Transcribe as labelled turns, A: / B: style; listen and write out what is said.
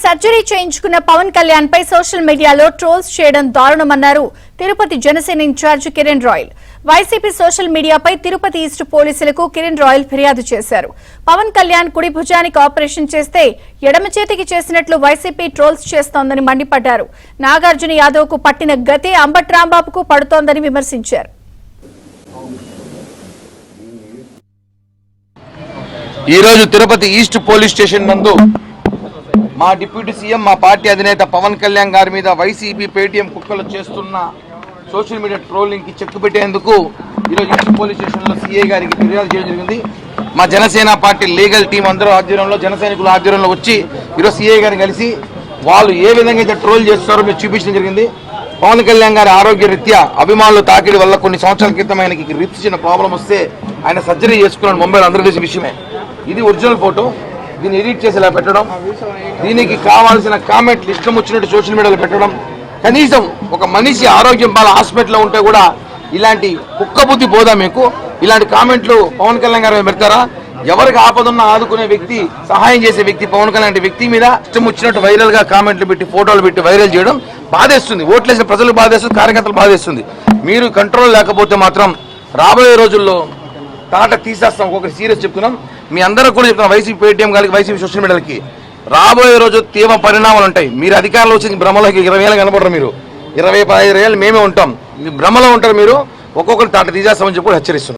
A: Surgery చేయించుకున్న పవన్ కళ్యాణ్ పై social మీడియాలో ట్రోల్స్ చేయడం దారుణమన్నారు తిరుపతి జనసేన ఇన్ఛార్జ్ కిరణ్ రాయల్. వైసీపీ సోషల్ మీడియాపై తిరుపతి ఈస్ట్ పోలీసులకు కిరణ్ రాయల్ ఫిర్యాదు చేశారు. పవన్ కళ్యాణ్ కుడి భుజానికి ఆపరేషన్ చేస్తే ఎడమ చేతికి చేసినట్లు వైసీపీ ట్రోల్స్ చేస్తోందని మండిపడ్డారు. నాగార్జున యాదవ్ కు పట్టిన గతే అంబట్ రాంబాబుకు పడుతోందని విమర్శించారు.
B: ఈ రోజు తిరుపతి ఈస్ట్ పోలీస్ స్టేషన్ నందు మా డిప్యూటీ సీఎం మా పార్టీ అధినేత పవన్ కళ్యాణ్ గారి మీద వైసీపీ పేటీఎం కుక్కలు చేస్తున్న సోషల్ మీడియా ట్రోలింగ్ కి చెక్ పెట్టేందుకు ఈరోజు ఈస్ట్ పోలీస్ స్టేషన్ లో సీఐ గారికి ఫిర్యాదు చేయడం జరిగింది. మా జనసేన పార్టీ లీగల్ టీం అందరూ ఆధ్వర్యంలో జన సైనికుల ఆధ్వర్యంలో వచ్చి ఈరోజు సీఐ గారిని కలిసి వాళ్ళు ఏ విధంగా అయితే ట్రోల్ చేస్తారో మీరు చూపించడం జరిగింది. పవన్ కళ్యాణ్ గారి ఆరోగ్య రీత్యా అభిమానులు తాకిడి వల్ల కొన్ని సంవత్సరాల క్రితం ఆయనకి రిప్స్ చిన్న ప్రాబ్లం వస్తే ఆయన సర్జరీ చేసుకున్నాడు. ముంబైలో అందరూ తెలిసిన విషయమే. ఇది ఒరిజినల్ ఫోటో. దీన్ని ఎడిట్ చేసి ఇలా పెట్టడం, దీనికి కావాల్సిన కామెంట్లు ఇష్టం వచ్చినట్టు సోషల్ మీడియాలో పెట్టడం, కనీసం ఒక మనిషి ఆరోగ్యం బాగా హాస్పిటల్లో ఉంటే కూడా ఇలాంటి కుక్క బుద్ధి పోదా మీకు? ఇలాంటి కామెంట్లు పవన్ కళ్యాణ్ గారు పెడతారా? ఎవరికి ఆపదున్నా ఆదుకునే వ్యక్తి, సహాయం చేసే వ్యక్తి పవన్ కళ్యాణ్ వ్యక్తి మీద ఇష్టం వచ్చినట్టు వైరల్ గా కామెంట్లు పెట్టి ఫోటోలు పెట్టి వైరల్ చేయడం బాధేస్తుంది. ఓట్లేసిన ప్రజలకు బాధేస్తుంది, కార్యకర్తలు బాధేస్తుంది. మీరు కంట్రోల్ లేకపోతే మాత్రం రాబోయే రోజుల్లో తాట తీసేస్తాం. ఒకటి సీరియస్ చెప్తున్నాం, మీ అందరూ కూడా చెప్తున్నాం, వైసీపీ పేటీఎం గారికి వైసీపీ సోషల్ మీడియాలకి రాబోయే రోజు తీవ్ర పరిణామాలు ఉంటాయి. మీరు అధికారంలో వచ్చి భ్రమలోకి 20 ఏళ్ళు కనపడరు. మీరు 20-15 ఏళ్ళు మేమే ఉంటాం, మీ భ్రమలో ఉంటారు. మీరు ఒక్కొక్కరు తాట తీసేస్తామని చెప్పి హెచ్చరిస్తున్నాం.